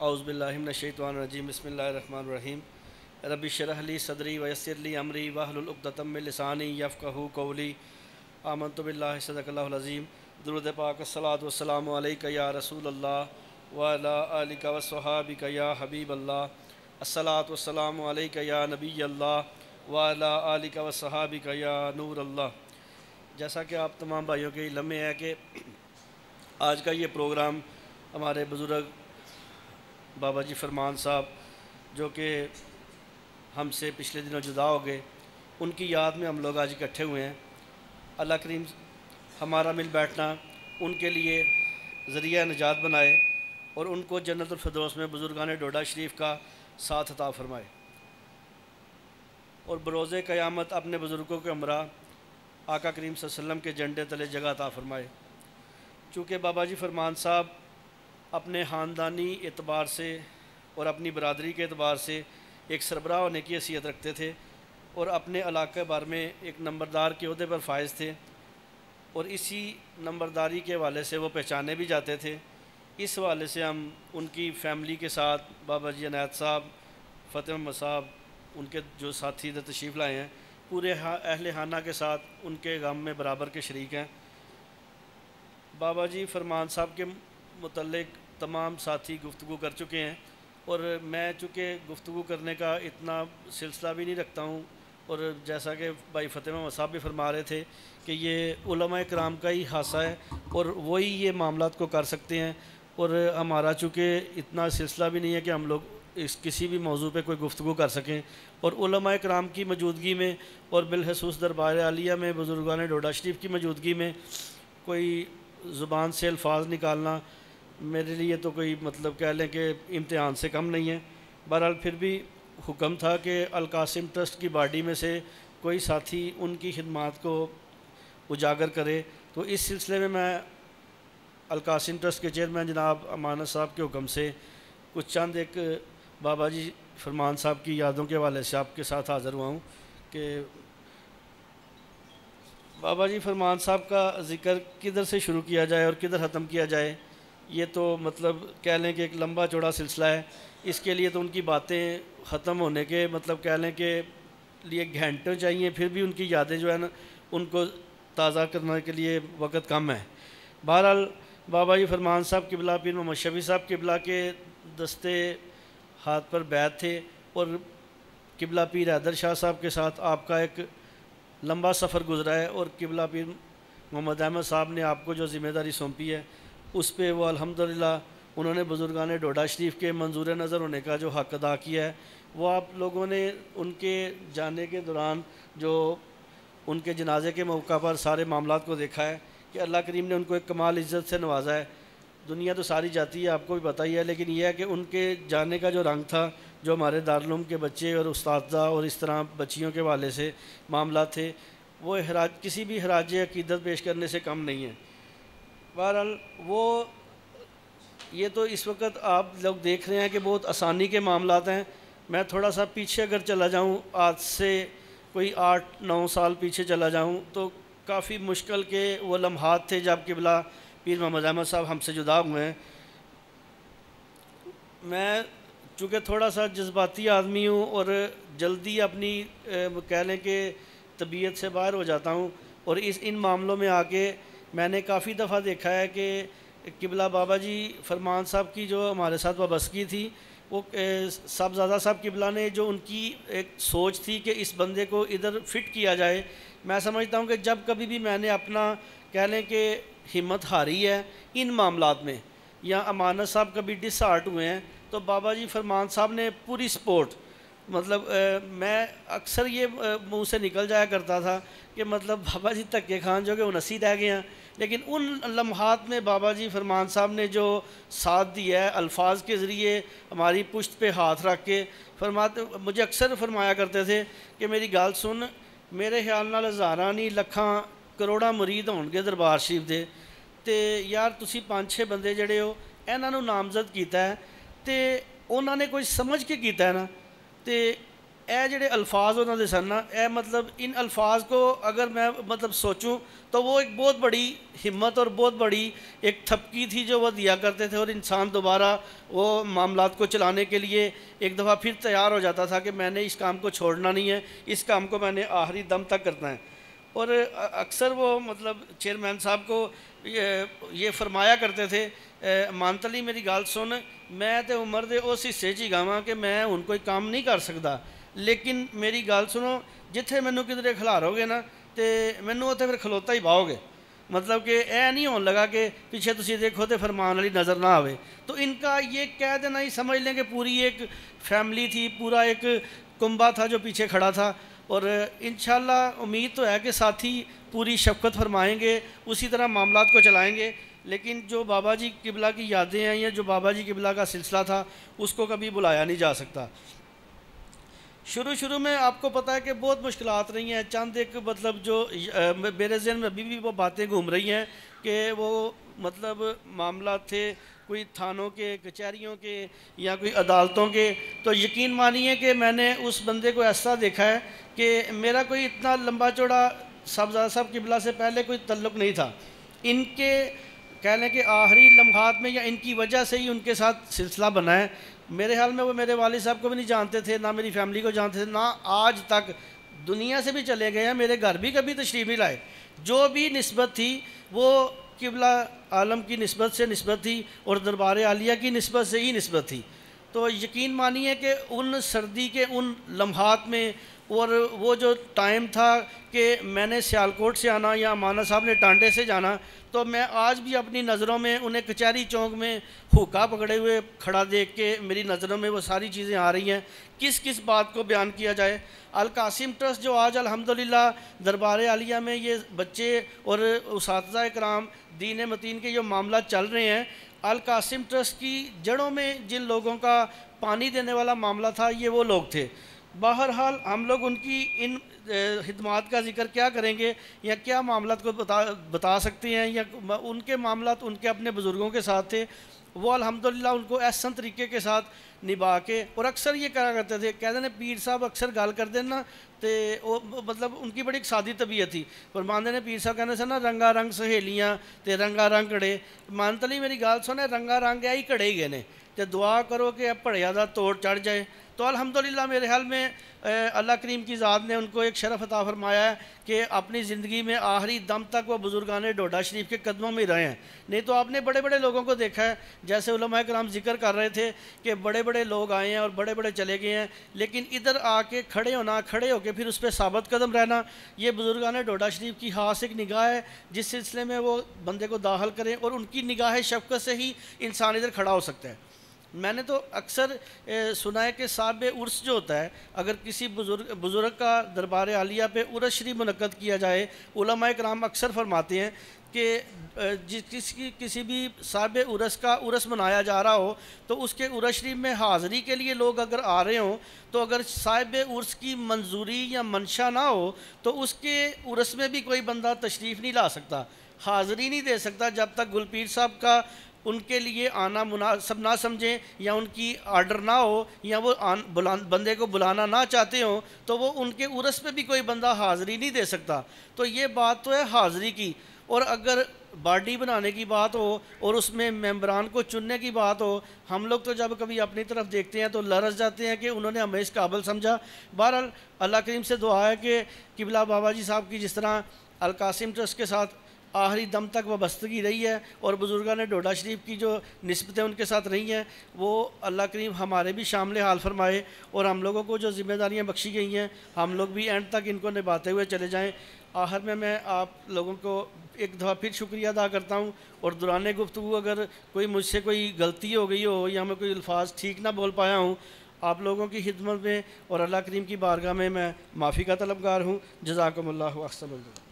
اعوذ باللہ من الشیطان الرجیم بسم اللہ الرحمن الرحیم رب اشرح لی صدری ویسر لی امری واحلل عقدۃ من لسانی یفقہوا قولی آمنت باللہ صدق اللہ العظیم۔ درود پاک الصلاۃ والسلام علیک یا رسول اللہ وعلی آلک وصحابک یا حبیب اللہ، الصلاۃ والسلام علیک یا نبی اللہ وعلی آلک وصحابک یا نور اللہ۔ جیسا کہ آپ تمام بھائیوں کے علم میں ہے کہ آج کا یہ پروگرام ہمارے بزرگ بابا جی فرمان صاحب جو کہ ہم سے پچھلے دنوں جدا ہو گئے، ان کی یاد میں ہم لوگ آج اکٹھے ہوئے ہیں۔ اللہ کریم ہمارا مل بیٹھنا ان کے لیے ذریعہ نجات بنائے اور ان کو جنت الفردوس میں بزرگان ڈوڈا شریف کا ساتھ عطا فرمائے اور بروز قیامت اپنے بزرگوں کے ہمراہ آقا کریم صلی اللہ علیہ وسلم کے جھنڈے تلے جگہ عطا فرمائے۔ چونکہ بابا جی فرمان صاحب اپنے خاندانی اعتبار سے اور اپنی برادری کے اعتبار سے ایک سربراہ ہونے کی حیثیت رکھتے تھے اور اپنے علاقے بھر میں ایک نمبردار کے عہدے پر فائز تھے اور اسی نمبرداری کے حوالے سے وہ پہچانے بھی جاتے تھے۔ اس حوالے سے ہم ان کی فیملی کے ساتھ بابا جی عنایت صاحب، فتح محمد صاحب، ان کے جو ساتھی ادھر تشریف لائے ہیں، پورے اہل خانہ کے ساتھ ان کے غم میں برابر کے شریک ہیں۔ بابا جی فرمان صاحب کے متعلق تمام ساتھی گفتگو کر چکے ہیں اور میں چونکہ گفتگو کرنے کا اتنا سلسلہ بھی نہیں رکھتا ہوں، اور جیسا کہ بھائی فتح محمد صاحب بھی فرما رہے تھے کہ یہ علماء کرام کا ہی خاصہ ہے اور وہی یہ معاملات کو کر سکتے ہیں، اور ہمارا چونکہ اتنا سلسلہ بھی نہیں ہے کہ ہم لوگ کسی بھی موضوع پہ کوئی گفتگو کر سکیں، اور علماء کرام کی موجودگی میں اور بالخصوص دربار عالیہ میں بزرگان ڈوڈا شریف کی موجودگی میں کوئی زبان سے الفاظ نکالنا میرے لیے تو کوئی مطلب کہہ لیں کہ امتحان سے کم نہیں ہے۔ بہرحال پھر بھی حکم تھا کہ القاسم ٹرسٹ کی باڈی میں سے کوئی ساتھی ان کی خدمات کو اجاگر کرے، تو اس سلسلے میں القاسم ٹرسٹ کے چیئرمین جناب امانت صاحب کے حکم سے کچھ چند ایک بابا جی فرمان صاحب کی یادوں کے حوالے سے آپ کے ساتھ حاضر ہوا ہوں کہ بابا جی فرمان صاحب کا ذکر کدھر سے شروع کیا جائے اور کدھر ختم کیا جائے، یہ تو مطلب کہہ لیں کہ ایک لمبا چوڑا سلسلہ ہے۔ اس کے لیے تو ان کی باتیں ختم ہونے کے مطلب کہہ لیں کہ لیے گھنٹوں چاہیے، پھر بھی ان کی یادیں جو ہے نا ان کو تازہ کرنے کے لیے وقت کم ہے۔ بہرحال بابا جی فرمان صاحب قبلہ پیر محمد شفیع صاحب قبلہ کے دستے ہاتھ پر بیعت تھے اور قبلہ پیر حیدر شاہ صاحب کے ساتھ آپ کا ایک لمبا سفر گزرا ہے، اور قبلہ پیر محمد احمد صاحب نے آپ کو جو ذمہ داری سونپی ہے اس پہ وہ الحمدللہ انہوں نے بزرگان ڈوڈا شریف کے منظور نظر ہونے کا جو حق ادا کیا ہے، وہ آپ لوگوں نے ان کے جانے کے دوران جو ان کے جنازے کے موقع پر سارے معاملات کو دیکھا ہے کہ اللہ کریم نے ان کو ایک کمال عزت سے نوازا ہے۔ دنیا تو ساری جاتی ہے، آپ کو بھی پتہ ہی ہے، لیکن یہ ہے کہ ان کے جانے کا جو رنگ تھا، جو ہمارے دارالعلوم کے بچے اور اساتذہ اور اس طرح بچیوں کے حوالے سے معاملات تھے، وہ کسی بھی خراج عقیدت پیش کرنے سے کم نہیں ہے۔ بہرحال یہ تو اس وقت آپ لوگ دیکھ رہے ہیں کہ بہت آسانی کے معاملات ہیں۔ میں تھوڑا سا پیچھے اگر چلا جاؤں، آج سے کوئی 8-9 سال پیچھے چلا جاؤں، تو کافی مشکل کے وہ لمحات تھے جب قبلہ پیر محمد احمد صاحب ہم سے جدا ہوئے ہیں۔ میں چونکہ تھوڑا سا جذباتی آدمی ہوں اور جلدی اپنی کہہ لیں کہ طبیعت سے باہر ہو جاتا ہوں، اور ان معاملوں میں آ کے میں نے کافی دفعہ دیکھا ہے کہ قبلہ بابا جی فرمان صاحب کی جو ہمارے ساتھ وابستگی تھی، وہ صاحبزادہ صاحب قبلہ نے جو ان کی ایک سوچ تھی کہ اس بندے کو ادھر فٹ کیا جائے، میں سمجھتا ہوں کہ جب کبھی بھی میں نے اپنا کہہ لیں کہ ہمت ہاری ہے ان معاملات میں، یا امانت صاحب کبھی ڈس ہارٹ ہوئے ہیں، تو بابا جی فرمان صاحب نے پوری سپورٹ، مطلب میں اکثر یہ منہ سے نکل جایا کرتا تھا کہ مطلب بابا جی دھکے خان جو کہ 79 رہ گئے ہیں، لیکن ان لمحات میں بابا جی فرمان صاحب نے جو ساتھ دیا ہے الفاظ کے ذریعے، ہماری پشت پہ ہاتھ رکھ کے مجھے اکثر فرمایا کرتے تھے کہ میری گال سن، میرے خیال نال ہزاراں نہیں لکھاں کروڑاں مرید ہون گے دربار شریف دے، تے یار تسی 5-6 بندے جڑے ہو انہاں نوں نامزد کیتا ہے تے انہاں نے کوئی سمجھ کے کیتا ہے نا، تے اے جڑے الفاظ انہوں نے سن نا، اے مطلب ان الفاظ کو اگر میں مطلب سوچوں تو وہ ایک بہت بڑی ہمت اور بہت بڑی ایک تھپکی تھی جو وہ دیا کرتے تھے، اور انسان دوبارہ وہ معاملات کو چلانے کے لیے ایک دفعہ پھر تیار ہو جاتا تھا کہ میں نے اس کام کو چھوڑنا نہیں ہے، اس کام کو میں نے آخری دم تک کرنا ہے۔ اور اکثر وہ مطلب چیئرمین صاحب کو یہ فرمایا کرتے تھے، مانتلی میری گال سن، میں تے عمر دے اس حصے چی گاواں کہ میں ان کوئی کام نہیں کر سکتا، لیکن میری گال سنو جتھے مینوں کدھرے کھلارو گے نا تے مینوں اوتھے پھر کھلوتا ہی پاؤ گے، مطلب کہ اے نہیں ہون لگا کہ پیچھے تسی دیکھو تے فرمان والی نظر نہ آوے۔ تو ان کا یہ کہہ دینا ہی سمجھ لیں کہ پوری ایک فیملی تھی، پورا ایک کنبہ تھا جو پیچھے کھڑا تھا، اور انشاءاللہ امید تو ہے کہ ساتھی پوری شفقت فرمائیں گے، اسی طرح معاملات کو چلائیں گے۔ لیکن جو بابا جی قبلہ کی یادیں ہیں یا جو بابا جی قبلہ کا سلسلہ تھا اس کو کبھی بلایا نہیں جا سکتا۔ شروع میں آپ کو پتہ ہے کہ بہت مشکلات رہی ہیں، چند ایک مطلب جو میرے ذہن میں ابھی بھی وہ باتیں گھوم رہی ہیں کہ وہ مطلب معاملات تھے کوئی تھانوں کے، کچہریوں کے یا کوئی عدالتوں کے۔ تو یقین مانیے کہ میں نے اس بندے کو ایسا دیکھا ہے کہ میرا کوئی اتنا لمبا چوڑا صاحبزادہ صاحب قبلہ سے پہلے کوئی تعلق نہیں تھا، ان کے کہہ لیں کہ آخری لمحات میں یا ان کی وجہ سے ہی ان کے ساتھ سلسلہ بنا ہے۔ میرے حال میں وہ میرے والد صاحب کو بھی نہیں جانتے تھے، نہ میری فیملی کو جانتے تھے، نہ آج تک دنیا سے بھی چلے گئے ہیں، میرے گھر بھی کبھی تشریف نہیں لائے۔ جو بھی نسبت تھی وہ قبلہ عالم کی نسبت سے نسبت تھی اور دربار عالیہ کی نسبت سے ہی نسبت تھی۔ تو یقین مانیے کہ ان سردی کے ان لمحات میں، اور وہ جو ٹائم تھا کہ میں نے سیالکوٹ سے آنا یا مانا صاحب نے ٹانڈے سے جانا، تو میں آج بھی اپنی نظروں میں انہیں کچہری چوک میں ہوکا پکڑے ہوئے کھڑا دیکھ کے میری نظروں میں وہ ساری چیزیں آ رہی ہیں۔ کس بات کو بیان کیا جائے۔ القاسم ٹرسٹ جو آج الحمدللہ دربار عالیہ میں یہ بچے اور اساتذہ کرام دین متین کے جو معاملات چل رہے ہیں، القاسم ٹرسٹ کی جڑوں میں جن لوگوں کا پانی دینے والا معاملہ تھا یہ وہ لوگ تھے۔ بہرحال ہم لوگ ان کی ان خدمات کا ذکر کیا کریں گے یا کیا معاملات کو بتا سکتے ہیں، یا ان کے معاملات ان کے اپنے بزرگوں کے ساتھ تھے، وہ الحمدللہ ان کو احسن طریقے کے ساتھ نبھا کے، اور اکثر یہ کہا کرتے تھے، کہتے ہیں پیر صاحب اکثر گال کر دینا تے وہ مطلب ان کی بڑی ایک سادی طبیعت تھی، فرماندے نے پیر صاحب کہنے سے نا رنگا رنگ سہیلیاں تے رنگا رنگ کڑے، مانتلی میری گال سنے رنگا رنگ ہے ہی کڑے ہی گئے نے تے دعا کرو کہ اب پڑھیا دا توڑ چڑھ جائے۔ تو الحمدللہ میرے حال میں اللہ کریم کی ذات نے ان کو ایک شرف عطا فرمایا ہے کہ اپنی زندگی میں آخری دم تک وہ بزرگان ڈوڈا شریف کے قدموں میں رہے ہیں۔ نہیں تو آپ نے بڑے بڑے لوگوں کو دیکھا ہے، جیسے علماء کرام ذکر کر رہے تھے کہ بڑے بڑے لوگ آئے ہیں اور بڑے بڑے چلے گئے ہیں، لیکن ادھر آ کے کھڑے ہونا، کھڑے ہو کے پھر اس پہ ثابت قدم رہنا، یہ بزرگان ڈوڈا شریف کی خاص ایک نگاہ ہے جس سلسلے میں وہ بندے کو داخل کریں، اور ان کی نگاہ شفقت سے ہی انسان ادھر کھڑا ہو سکتا ہے۔ میں نے تو اکثر سنا ہے کہ صاحب عرس جو ہوتا ہے، اگر کسی بزرگ کا دربار عالیہ پہ عرس شریف منعقد کیا جائے، علماء کرام اکثر فرماتے ہیں کہ کسی بھی صاحب عرس کا عرس منایا جا رہا ہو تو اس کے عرس شریف میں حاضری کے لیے لوگ اگر آ رہے ہوں، تو اگر صاحب عرس کی منظوری یا منشا نہ ہو تو اس کے عرس میں بھی کوئی بندہ تشریف نہیں لا سکتا، حاضری نہیں دے سکتا جب تک گلپیر صاحب کا ان کے لیے آنا مناسب نہ سمجھیں یا ان کی آرڈر نہ ہو یا وہ بندے کو بلانا نہ چاہتے ہوں، تو وہ ان کے عرس پہ بھی کوئی بندہ حاضری نہیں دے سکتا۔ تو یہ بات تو ہے حاضری کی، اور اگر باڈی بنانے کی بات ہو اور اس میں ممبران کو چننے کی بات ہو، ہم لوگ تو جب کبھی اپنی طرف دیکھتے ہیں تو لرز جاتے ہیں کہ انہوں نے ہمیں اس قابل سمجھا۔ بہرحال اللہ کریم سے دعا ہے کہ قبلہ بابا جی صاحب کی جس طرح القاسم ٹرسٹ کے ساتھ آخری دم تک وابستگی رہی ہے اور بزرگان ڈوڈا شریف کی جو نسبتیں ان کے ساتھ رہی ہیں، وہ اللہ کریم ہمارے بھی شامل حال فرمائے، اور ہم لوگوں کو جو ذمہ داریاں بخشی گئی ہیں ہم لوگ بھی اینڈ تک ان کو نبھاتے ہوئے چلے جائیں۔ آخر میں آپ لوگوں کو ایک دفعہ پھر شکریہ ادا کرتا ہوں، اور دوران گفتگو اگر کوئی مجھ سے کوئی غلطی ہو گئی ہو یا میں کوئی الفاظ ٹھیک نہ بول پایا ہوں، آپ لوگوں کی خدمت میں اور اللہ کریم کی بارگاہ میں معافی کا طلبگار ہوں۔ جزاکم اللہ و احسن اللہ۔